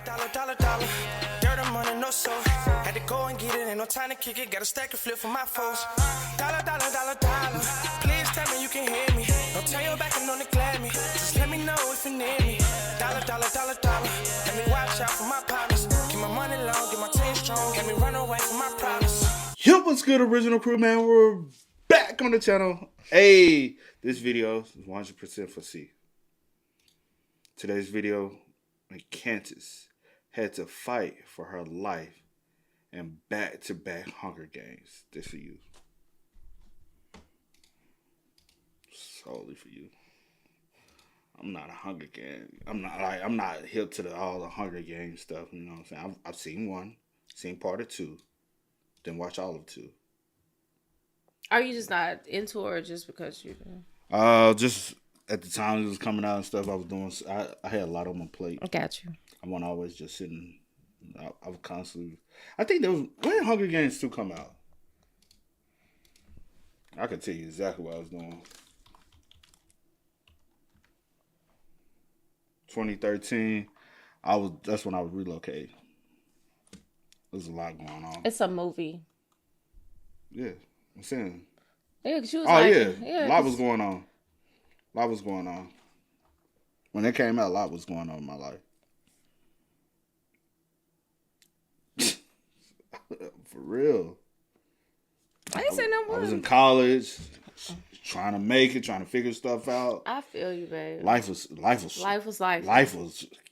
Dollar. Dirt and money, no soul. Had to go and get it, ain't no time to kick it. Got a stack of flip for my foes. Dollar. Please tell me you can hear me. Don't turn your back and don't neglect me. Just let me know if you need me. Dollar. Let me watch out for my partners. Keep my money long, get my team strong. Let me run away from my problems. Yo, what's good, original crew, man? We're back on the channel. Hey, this video is 100% for C. Today's video, KATNISS had to fight for her life in back-to-back Hunger Games. This for you. Solely for you. I'm not a Hunger Game. I'm not hip to all the Hunger Games stuff. You know what I'm saying? I've seen one, seen part of two, then watch all of two. Are you just not into it, or just because you? Just at the time it was coming out and stuff, I was doing. I had a lot on my plate. I got you. I wasn't always just sitting. I was constantly. I think there was when Hunger Games 2 come out. I can tell you exactly what I was doing. 2013. That's when I was relocated. There's a lot going on. It's a movie. Yeah, I'm saying. Yeah, 'cause she was yeah, a lot was going on. A lot was going on. When it came out, a lot was going on in my life. For real. I ain't say no more. I was in college, trying to make it, trying to figure stuff out. I feel you, babe. Life was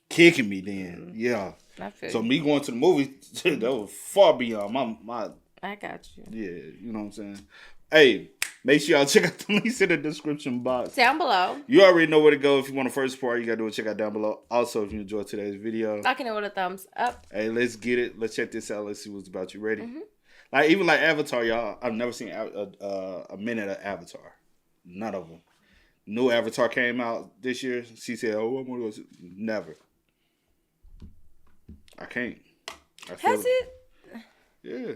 kicking me then. Yeah. I feel so you. Me going to the movie, that was far beyond my. I got you. Yeah, you know what I'm saying. Hey, make sure y'all check out the links in the description box down below. You already know where to go if you want the first part. You gotta do it. Check out down below. Also, if you enjoyed today's video, I can know with a thumbs up. Hey, let's get it. Let's check this out. Let's see what's about. You ready? Mm-hmm. Even like Avatar, y'all. I've never seen a minute of Avatar. None of them. New Avatar came out this year. She said, "Oh, I'm gonna go." Never. I can't. Has it? Yeah.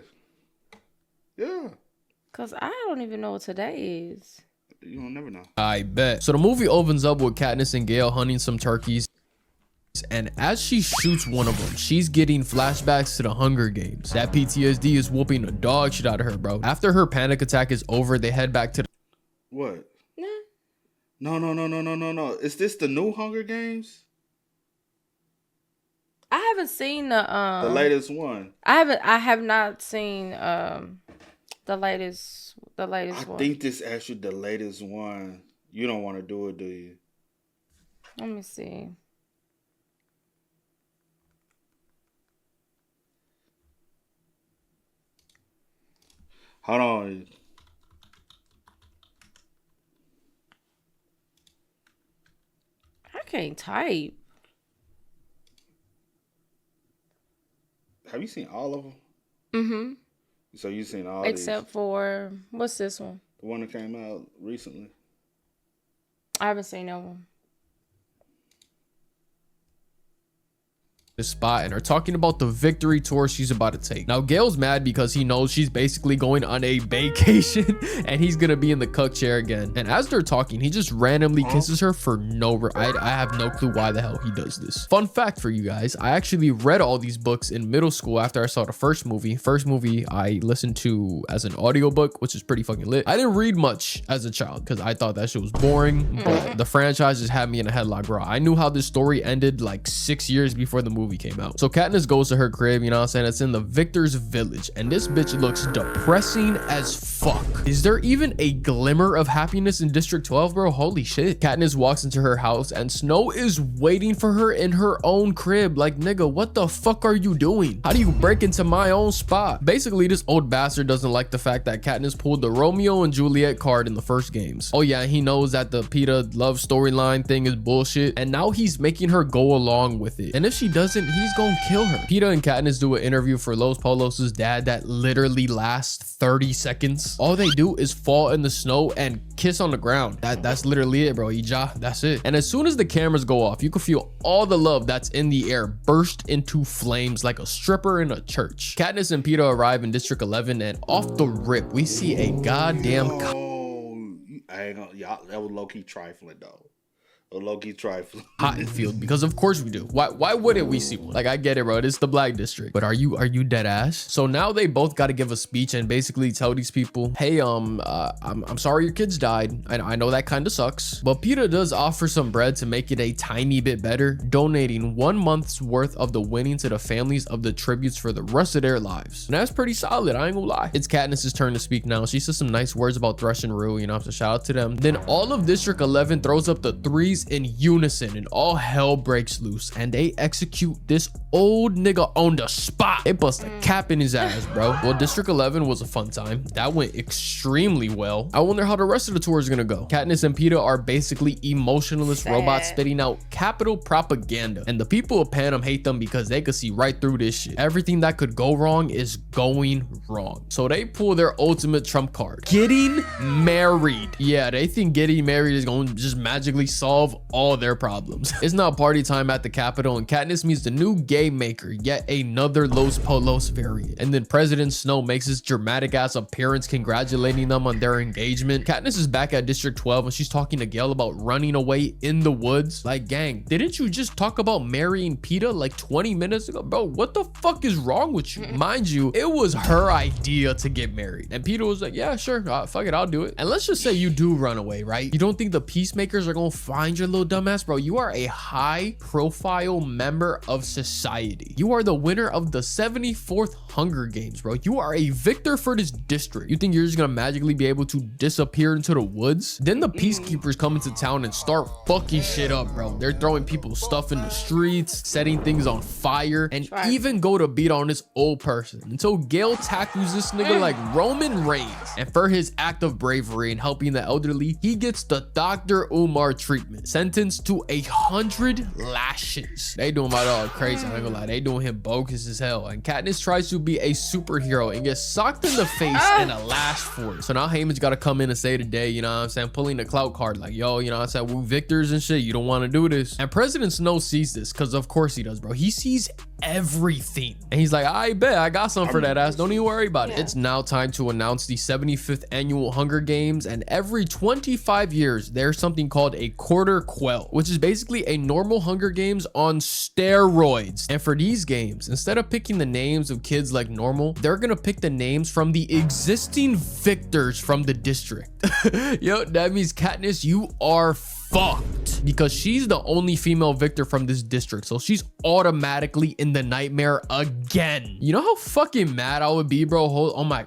Yeah. Cause I don't even know what today is. You don't never know. I bet. So the movie opens up with Katniss and Gale hunting some turkeys. And as she shoots one of them, she's getting flashbacks to the Hunger Games. That PTSD is whooping the dog shit out of her, bro. After her panic attack is over, they head back to the... What? No. Is this the new Hunger Games? I haven't seen the latest one. I have not seen the latest one. I think this actually the latest one. You don't want to do it, do you? Let me see. Hold on. I can't type. Have you seen all of them? Mm-hmm. So you've seen all except these? For what's this one? The one that came out recently. I haven't seen that one. This spot and are talking about the victory tour she's about to take. Now Gale's mad because he knows she's basically going on a vacation and he's gonna be in the cuck chair again. And as they're talking, he just randomly kisses her for no reason. I have no clue why the hell he does this. Fun fact for you guys, I actually read all these books in middle school after I saw the first movie. First movie I listened to as an audiobook, which is pretty fucking lit. I didn't read much as a child because I thought that shit was boring, but the franchise just had me in a headlock, bro. I knew how this story ended like 6 years before the movie came out. So Katniss goes to her crib, you know what I'm saying? It's in the Victor's village, and this bitch looks depressing as fuck. Is there even a glimmer of happiness in District 12, bro? Holy shit. Katniss walks into her house, and Snow is waiting for her in her own crib. Like, nigga, what the fuck are you doing? How do you break into my own spot? Basically, this old bastard doesn't like the fact that Katniss pulled the Romeo and Juliet card in the first games. Oh yeah, he knows that the Peeta love storyline thing is bullshit, and now he's making her go along with it. And if she doesn't, he's gonna kill her. Peeta and Katniss do an interview for Los Polos's dad that literally lasts 30 seconds. All they do is fall in the snow and kiss on the ground. That's literally it, bro. Ija, that's it. And as soon as the cameras go off, you can feel all the love that's in the air burst into flames like a stripper in a church. Katniss and Peeta arrive in District 11, and off the rip, we see a goddamn I ain't gonna, y'all, that was low-key trifling though. A low-key trifle. Cottonfield, because of course we do. Why wouldn't we see one? Like, I get it, bro. It's the black district. But are you dead ass? So now they both got to give a speech and basically tell these people, hey, I'm sorry your kids died. I know that kind of sucks. But PETA does offer some bread to make it a tiny bit better, donating 1 month's worth of the winnings to the families of the tributes for the rest of their lives. And that's pretty solid, I ain't gonna lie. It's Katniss's turn to speak now. She says some nice words about Thresh and Rue, you know, so shout out to them. Then all of District 11 throws up the threes in unison and all hell breaks loose, and they execute this old nigga on the spot. They bust a cap in his ass, bro. Well, District 11 was a fun time. That went extremely well. I wonder how the rest of the tour is gonna go. Katniss and PETA are basically emotionless robots spitting out capital propaganda, and the people of Panem hate them because they could see right through this shit. Everything that could go wrong is going wrong. So they pull their ultimate trump card, getting married. Yeah, they think getting married is going to just magically solve all their problems. It's now party time at the Capitol, and Katniss meets the new gay maker, yet another Los Polos variant. And then President Snow makes his dramatic ass appearance congratulating them on their engagement. Katniss is back at District 12 and she's talking to Gale about running away in the woods. Like, gang, didn't you just talk about marrying PETA like 20 minutes ago? Bro, what the fuck is wrong with you? Mind you, it was her idea to get married. And PETA was like, yeah, sure, fuck it, I'll do it. And let's just say you do run away, right? You don't think the peacemakers are gonna find your little dumbass? Bro, you are a high profile member of society. You are the winner of the 74th Hunger Games, bro. You are a victor for this district. You think you're just gonna magically be able to disappear into the woods? Then the peacekeepers come into town and start fucking shit up, bro. They're throwing people's stuff in the streets, setting things on fire, and even go to beat on this old person until Gale tackles this nigga like Roman Reigns. And for his act of bravery in helping the elderly, he gets the Dr. Umar treatment, sentenced to 100 lashes. They doing my dog crazy, I ain't gonna lie. They doing him bogus as hell. And Katniss tries to be a superhero and gets socked in the face and a lash for it. So now Heyman's gotta come in and say today, you know what I'm saying, pulling the clout card like, yo, you know what I'm saying, we victors and shit, you don't want to do this. And President Snow sees this, because of course he does, bro. He sees everything and he's like, I bet I got some for that ass, don't even worry about it. It's now time to announce the 75th annual Hunger Games, and every 25 years there's something called a quarter quell, which is basically a normal Hunger Games on steroids. And for these games, instead of picking the names of kids like normal, they're gonna pick the names from the existing victors from the district. Yo, that means Katniss, you are fucked, because she's the only female victor from this district, so she's automatically in the nightmare again. You know how fucking mad I would be, bro? Oh my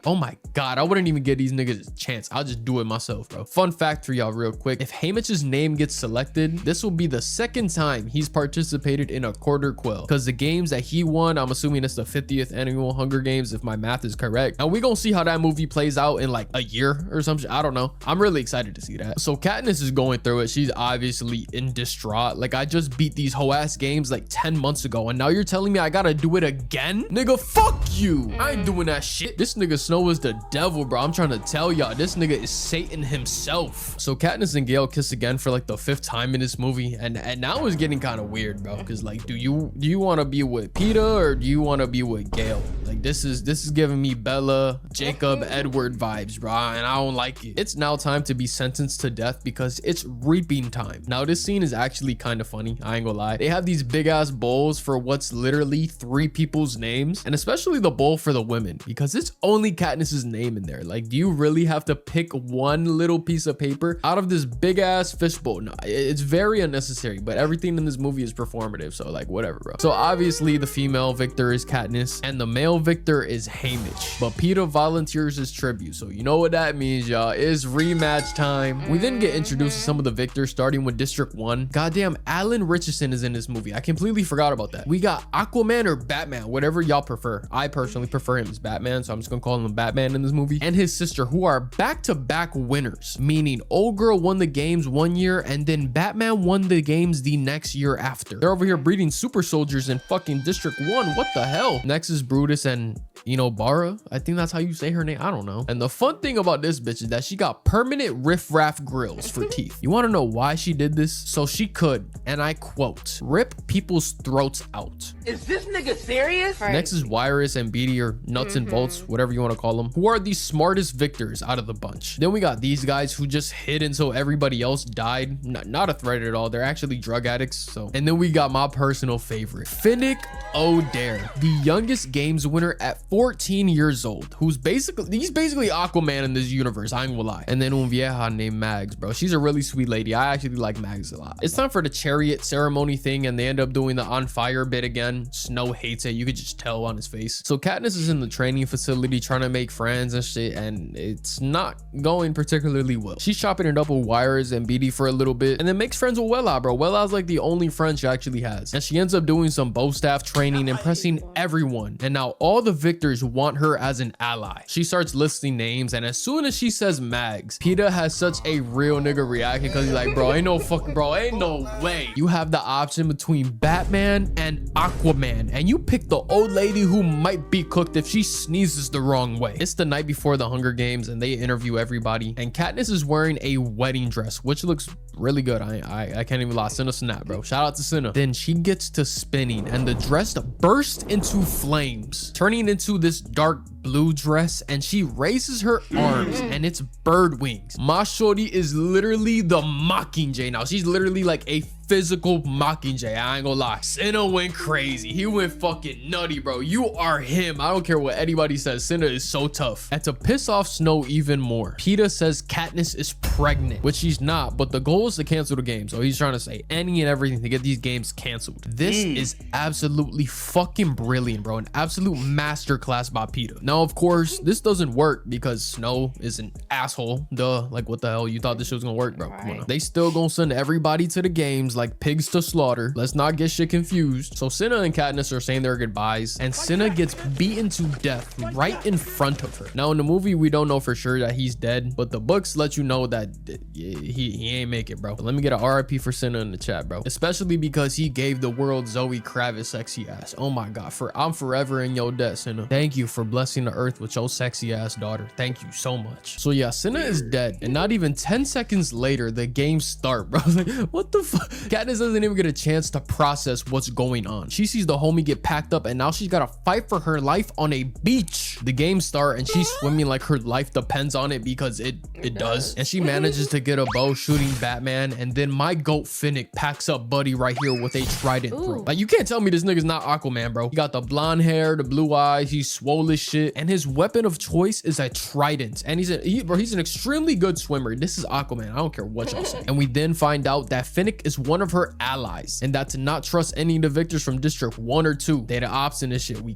god, I wouldn't even give these niggas a chance. I'll just do it myself, bro. Fun fact for y'all real quick, if Haymitch's name gets selected, this will be the second time he's participated in a quarter quell, because the games that he won, I'm assuming it's the 50th annual Hunger Games if my math is correct, and we gonna see how that movie plays out in like a year or something. I don't know. I'm really excited to see that. So Katniss is going through it. She's obviously in distraught. Like, I just beat these whole ass games like 10 months ago, and now you're telling me I gotta do it again? Nigga, fuck you. I ain't doing that shit. This nigga Snow is the devil, bro. I'm trying to tell y'all, this nigga is Satan himself. So Katniss and Gale kiss again for like the 5th time in this movie, and now it's getting kind of weird, bro, because like, do you want to be with PETA or do you want to be with Gale? Like, this is giving me Bella, Jacob, Edward vibes, bro, and I don't like it. It's now time to be sentenced to death because it's reaping time. Now this scene is actually kind of funny, I ain't gonna lie. They have these big ass bowls for what's literally 3 people's names, and especially the bowl for the women, because it's only Katniss's name in there. Like, do you really have to pick one little piece of paper out of this big ass fishbowl? No, it's very unnecessary, but everything in this movie is performative, so like, whatever, bro. So obviously the female victor is Katniss and the male victor is Haymitch, but PETA volunteers his tribute, so you know what that means, y'all. It's rematch time. We then get introduced to some of the victors, starting with District 1. Goddamn, Alan Richardson is in this movie. I completely forgot about that. We got Aquaman or Batman, whatever y'all prefer. I personally prefer him as Batman, so I'm just gonna call him Batman in this movie, and his sister, who are back-to-back winners, meaning old girl won the games one year and then Batman won the games the next year after. They're over here breeding super soldiers in fucking District 1. What the hell? Next is Brutus, and Inobara. I think that's how you say her name. I don't know. And the fun thing about this bitch is that she got permanent riff-raff grills for teeth. You want to know why she did this? So she could, and I quote, rip people's throats out. Is this nigga serious? Next is Wirus and Beatty, or Nuts and Bolts, whatever you want to call them, who are the smartest victors out of the bunch. Then we got these guys who just hid until everybody else died. Not a threat at all. They're actually drug addicts. So, and then we got my personal favorite, Finnick O'Dare, the youngest games winner at 14 years old, he's basically Aquaman in this universe. I ain't gonna lie. And then un vieja named Mags, bro. She's a really sweet lady. I actually like Mags a lot. It's time for the chariot ceremony thing, and they end up doing the on fire bit again. Snow hates it. You could just tell on his face. So Katniss is in the training facility trying to make friends and shit, and it's not going particularly well. She's chopping it up with Wires and Beatty for a little bit, and then makes friends with Wella, bro. Wella's like the only friend she actually has, and she ends up doing some bow staff training, impressing everyone. And now all the victors want her as an ally. She starts listing names, and as soon as she says Mags, Peeta has such a real nigga reaction because he's like, bro, ain't no way. You have the option between Batman and Aquaman, and you pick the old lady who might be cooked if she sneezes the wrong way. It's the night before the Hunger Games, and they interview everybody, and Katniss is wearing a wedding dress, which looks really good. I can't even lie. Cinna snap, bro. Shout out to Cinna. Then she gets to spinning, and the dress bursts into flames, turning into this dark blue dress, and she raises her arms, and it's bird wings. My shorty is literally the Mockingjay now. She's literally like a physical Mockingjay. I ain't gonna lie. Cinna went crazy. He went fucking nutty, bro. You are him. I don't care what anybody says. Cinna is so tough. And to piss off Snow even more, Peeta says Katniss is pregnant, which she's not, but the goal is to cancel the game. So he's trying to say any and everything to get these games canceled. This is absolutely fucking brilliant, bro. An absolute masterclass by Peeta. Now, of course, this doesn't work because Snow is an asshole. Duh. Like, what the hell? You thought this shit was gonna work, bro? Come on now. They still gonna send everybody to the games like pigs to slaughter. Let's not get shit confused. So Cinna and Katniss are saying their goodbyes, and Cinna gets beaten to death right in front of her. Now in the movie, we don't know for sure that he's dead, but the books let you know that he ain't make it, bro. But let me get a RIP for Cinna in the chat, bro. Especially because he gave the world Zoe Kravitz sexy ass. Oh my god, I'm forever in your debt, Cinna. Thank you for blessing the earth with your sexy ass daughter. Thank you so much. So yeah, Cinna is dead, and not even 10 seconds later, the games start, bro. Like, what the fuck? Katniss doesn't even get a chance to process what's going on. She sees the homie get packed up, and now she's got to fight for her life on a beach. The games start, and she's swimming like her life depends on it, because it does. And she manages to get a bow shooting Batman, and then my goat Finnick packs up Buddy right here with a trident throw. Like, you can't tell me this nigga's not Aquaman, bro. He got the blonde hair, the blue eyes, he's swole as shit, and his weapon of choice is a trident. And he's an extremely good swimmer. This is Aquaman. I don't care what y'all say. And we then find out that Finnick is one of her allies, and that to not trust any of the victors from District 1 or 2. They the ops in this shit. We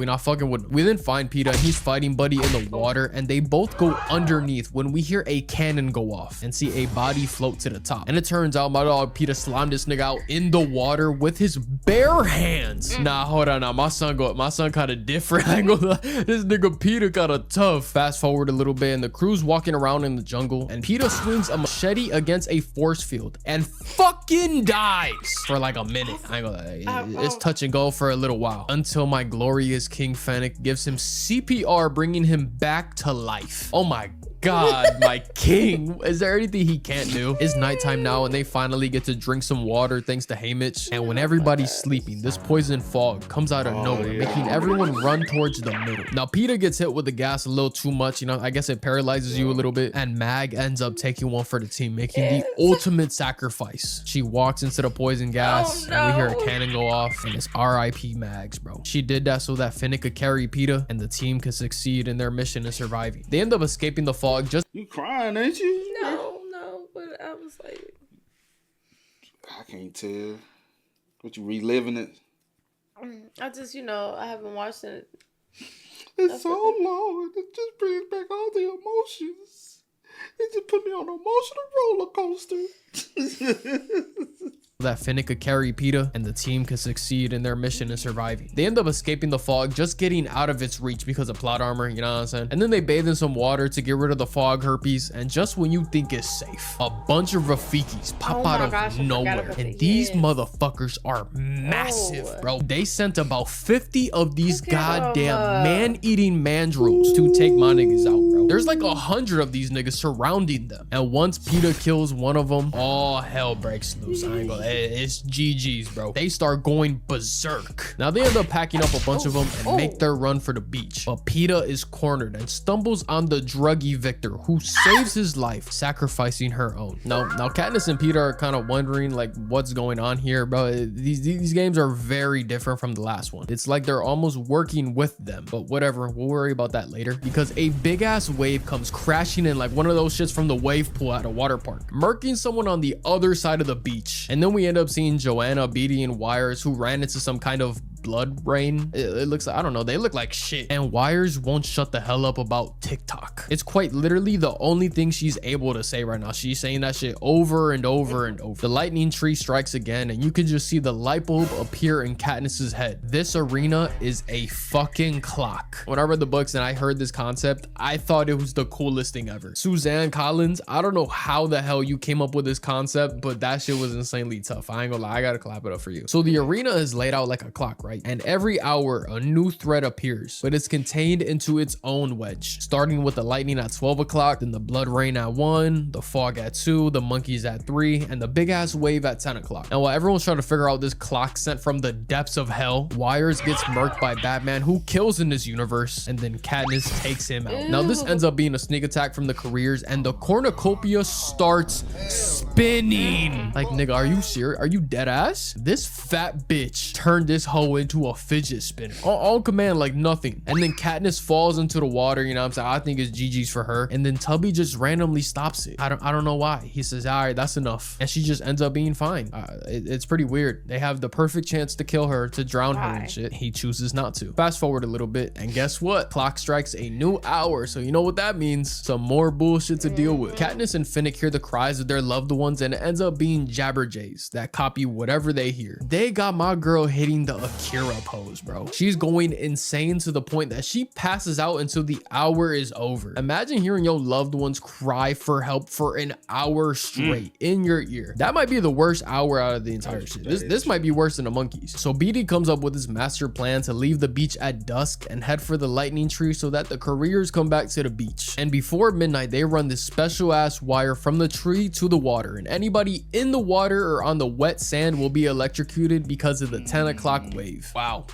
not fucking with. We then find Peeta, and he's fighting Buddy in the water, and they both go underneath when we hear a cannon go off and see a body float to the top. And it turns out my dog Peeta slimed this nigga out in the water with his bare hands. Nah, hold on now. My son kind of different. I ain't gonna lie. This nigga Peeta kind of tough. Fast forward a little bit, and the crew's walking around in the jungle, and Peeta swings a machete against a force field and fucking dies for like a minute. I ain't gonna lie. It's touch and go for a little while until my glorious King Fennec gives him CPR, bringing him back to life. Oh my god, my king. Is there anything he can't do? It's nighttime now, and they finally get to drink some water thanks to Haymitch. And when everybody's sleeping, this poison fog comes out of nowhere, making everyone run towards the middle. Now Peeta gets hit with the gas a little too much, you know. I guess it paralyzes you a little bit, and Mag ends up taking one for the team, making the ultimate sacrifice. She walks into the poison gas, and we hear a cannon go off, and it's RIP Mags, bro. She did that so that Finnick could carry Peeta, and the team could succeed in their mission of surviving. They end up escaping the fog. You crying, ain't you? No, but I was like, I can't tell. What, you reliving it? I just, I haven't watched it. It's so long. It just brings back all the emotions. It just put me on an emotional roller coaster. that Finnick could carry PETA and the team could succeed in their mission in surviving. They end up escaping the fog, just getting out of its reach because of plot armor, you know what I'm saying? And then they bathe in some water to get rid of the fog herpes, and just when you think it's safe, a bunch of Rafikis pop out of nowhere. And these motherfuckers are massive, bro. They sent about 50 of these goddamn man-eating mandrills to take my niggas out, bro. There's like 100 of these niggas surrounding them. And once PETA kills one of them, all hell breaks loose. I ain't gonna, it's GG's, bro. They start going berserk. Now they end up packing up a bunch of them and make their run for the beach. But PETA is cornered and stumbles on the druggy Victor, who saves his life, sacrificing her own. Now Katniss and PETA are kind of wondering like what's going on here, bro. These games are very different from the last one. It's like they're almost working with them, but whatever, we'll worry about that later, because a big ass wave comes crashing in like one of those shits from the wave pool at a water park, murking someone on the other side of the beach. And then we end up seeing Joanna, Beatty, and Wires, who ran into some kind of blood rain. It looks like, I don't know, they look like shit. And Wires won't shut the hell up about TikTok. It's quite literally the only thing she's able to say right now. She's saying that shit over and over and over. The lightning tree strikes again, and you can just see the light bulb appear in Katniss's head. This arena is a fucking clock. When I read the books and I heard this concept, I thought it was the coolest thing ever. Suzanne Collins, I don't know how the hell you came up with this concept, but that shit was insanely tough. I ain't gonna lie, I gotta clap it up for you. So the arena is laid out like a clock, right? And every hour a new threat appears, but it's contained into its own wedge, starting with the lightning at 12 o'clock, then the blood rain at 1, the fog at 2, the monkeys at 3, and the big ass wave at 10 o'clock. Now while everyone's trying to figure out this clock sent from the depths of hell, Wires gets murked by Batman, who kills in this universe, and then Katniss takes him out. Now this ends up being a sneak attack from the careers, and the cornucopia starts spinning. Like, nigga, are you serious? Are you dead ass? This fat bitch turned this hoe into a fidget spinner on command, like nothing. And then Katniss falls into the water, you know what I'm saying? I think it's GG's for her. And then Tubby just randomly stops it. I don't know why. He says, all right, that's enough. And she just ends up being fine. It's pretty weird. They have the perfect chance to kill her, to drown her and shit. He chooses not to. Fast forward a little bit, and guess what? Clock strikes a new hour. So you know what that means. Some more bullshit to deal with. Katniss and Finnick hear the cries of their loved ones, and it ends up being Jabberjays that copy whatever they hear. They got my girl hitting the Akira pose, bro. She's going insane to the point that she passes out until the hour is over. Imagine hearing your loved ones cry for help for an hour straight in your ear. That might be the worst hour out of the entire shit. This might be worse than the monkeys. So Beatty comes up with his master plan to leave the beach at dusk and head for the lightning tree so that the careers come back to the beach. And before midnight, they run this special ass wire from the tree to the water, and anybody in the water or on the wet sand will be electrocuted because of the 10 o'clock wave. Wow.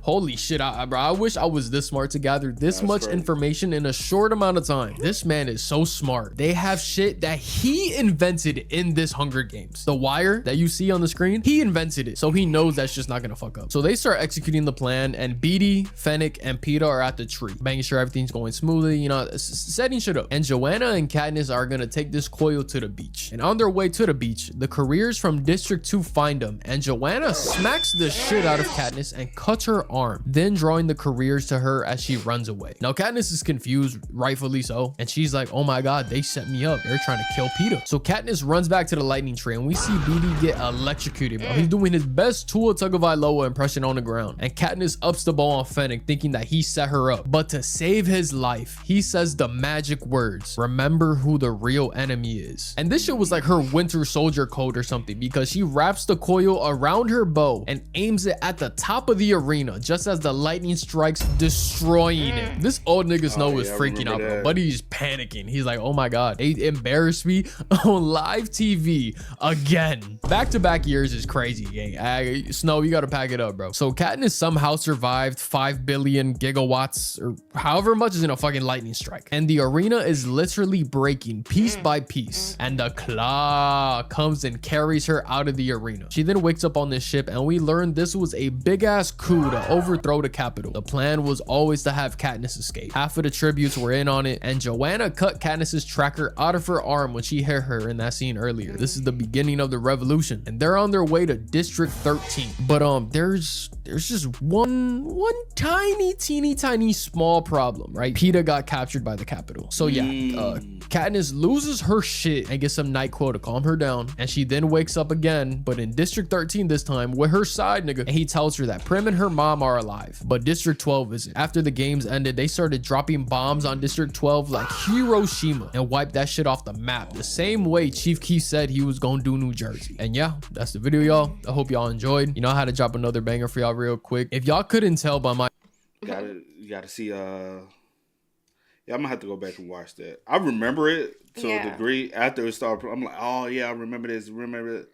Holy shit, bro. I wish I was this smart to gather this much information in a short amount of time. This man is so smart. They have shit that he invented in this Hunger Games. The wire that you see on the screen, he invented it, so he knows that's just not gonna fuck up. So they start executing the plan, and Beatty, Fennec, and PETA are at the tree, making sure everything's going smoothly, you know, setting shit up. And Joanna and Katniss are gonna take this coil to the beach. And on their way to the beach, the careers from District 2 find them, and Joanna smacks the shit out of Katniss and cuts her arm, then drawing the careers to her as she runs away. Now Katniss is confused, rightfully so, and she's like, oh my god, they set me up. They're trying to kill PETA. So Katniss runs back to the lightning tree, and we see Beatty get electrocuted, bro. He's doing his best Tua Tagovailoa impression on the ground, and Katniss ups the ball on Fennec, thinking that he set her up. But to save his life, he says the magic words, remember who the real enemy is. And this shit was like her Winter Soldier code or something, because she wraps the coil around her bow and aims it at the top of the arena just as the lightning strikes, destroying it. This old nigga Snow is freaking out, bro. But he's panicking. He's like, oh my god, they embarrassed me on live TV again. Back-to-back years is crazy, gang. Snow, you gotta pack it up, bro. So Katniss somehow survived 5 billion gigawatts or however much is in a fucking lightning strike, and the arena is literally breaking piece by piece, and the claw comes and carries her out of the arena. She then wakes up on this ship, and we learn this was a big ass coup to overthrow the Capitol. The plan was always to have Katniss escape. Half of the tributes were in on it, and Joanna cut Katniss's tracker out of her arm when she hit her in that scene earlier. This is the beginning of the revolution, and they're on their way to District 13. But there's just one tiny teeny tiny small problem, right? Peeta got captured by the Capitol. So yeah, Katniss loses her shit and gets some NyQuil to calm her down, and she then wakes up again, but in District 13 this time with her side nigga, and he tells her that Prim and her mom are alive, but District 12 isn't. After the games ended, they started dropping bombs on District 12 like Hiroshima and wiped that shit off the map, the same way Chief Keef said he was gonna do New Jersey. And yeah, that's the video, y'all. I hope y'all enjoyed. You know, I had to drop another banger for y'all real quick. If y'all couldn't tell by my You gotta see yeah, I'm gonna have to go back and watch that. I remember it to a degree. After it started, I'm like, oh yeah, I remember it.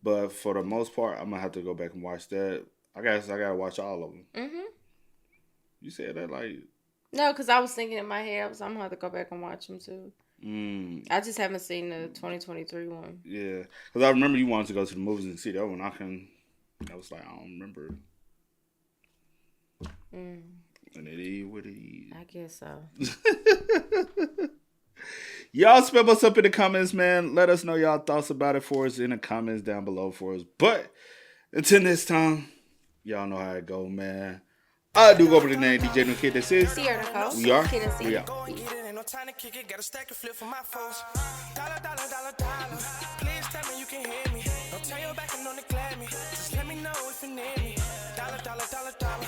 But for the most part, I'm gonna have to go back and watch that. I guess I gotta watch all of them. You said that like no, because I was thinking in my head, I'm gonna have to go back and watch them too. I just haven't seen the 2023 one. Yeah, because I remember you wanted to go to the movies and see that one. I was like, I don't remember. And it is what it is. I guess so. Y'all spam us up in the comments, man. Let us know y'all thoughts about it for us in the comments down below for us. But until next time, y'all know how it go, man. I do go over the name DJ No Kid. This is we are. We are. Go and get it, ain't no time to kick it. Got a stack of flip for my foes. Dollar, dollar, dollar, dollar. Please tell me you can hear me. Don't turn your back and don't neglect me. Just let me know if you need me. Dollar, dollar, dollar, dollar.